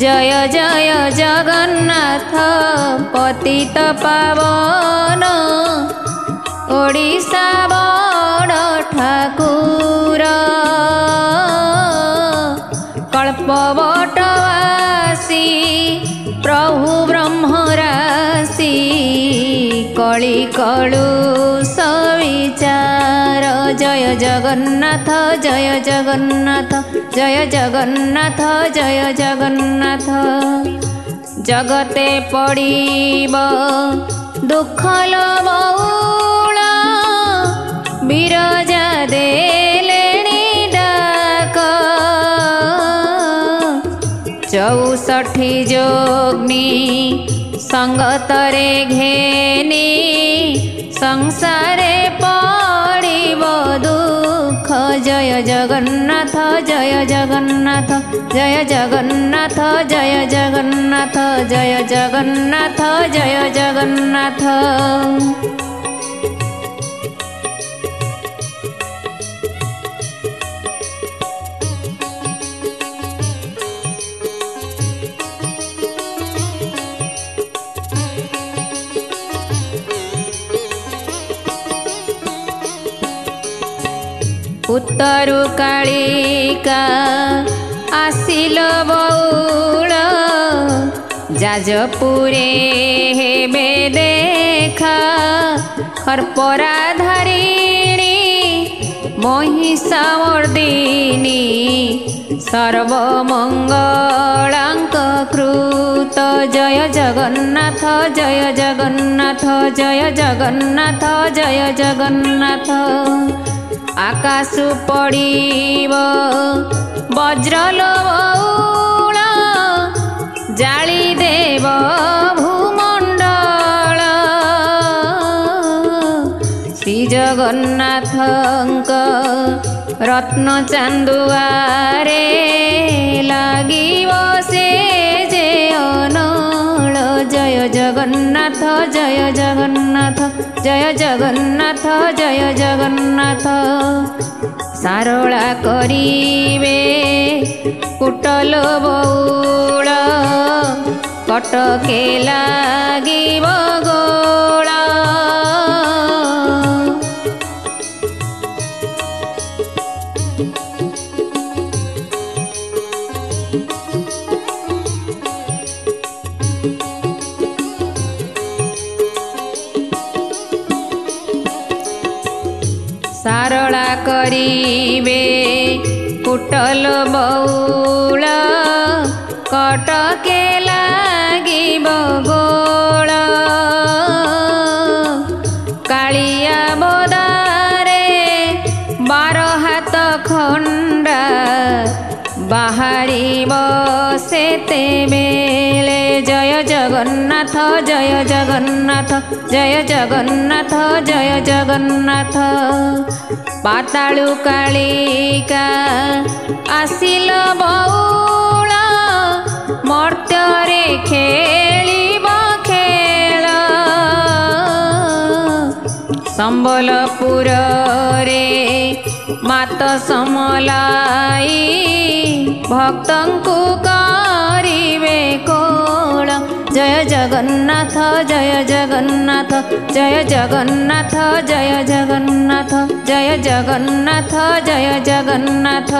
जय जय जगन्नाथ पतित पावन ओडिशा बड़ ठाकुर कल्पवटवासी प्रभु ब्रह्मराशि कଳି कलुष विचार जय जगन्नाथ जय जगन्नाथ जय जगन्नाथ जय जगन्नाथ जगते पड़िब दुखल बहुल बिरजा देलेणी डाक 64 जोग्नि संगतरे घेनी संसारे पड़िब दुख जय जगन्नाथ जय जगन्नाथ जय जगन्नाथ जय जगन्नाथ जय जगन्नाथ जय जगन्नाथ उत्तरु कालिका आसिल बौल जाजपुरे हेबे देखा खरपरा धारिणी महिषामर्दिनी सर्वमंगलांक कृत जय जगन्नाथ जय जगन्नाथ जय जगन्नाथ जय जगन्नाथ आकाशु पड़िब वज्रल बौल जाली देव भूमंडल श्री जगन्नाथंक रत्न चांदुआरे लागिब से जे अनल जय जगन्नाथ जय जगन्नाथ जय जगन्नाथ जय जगन्नाथ सारला करिबे कुटल बौल कटके लागिब गोल सारला करिबे कुटल बौल कटके लागिब गोल कालिया बोदारे 12 हाथ खंडा बाहरिब सेतेबेले जय जगन्नाथ जय जगन्नाथ जय जगन्नाथ जय जगन्नाथ पातालु कालिका आसिल बौल मर्त्यरे खेलिब खेल संबलपुर रे मात समलाई भक्तंकु करिबे कोल जय जगन्नाथ जय जगन्नाथ जय जगन्नाथ जय जगन्नाथ जय जगन्नाथ जय जगन्नाथ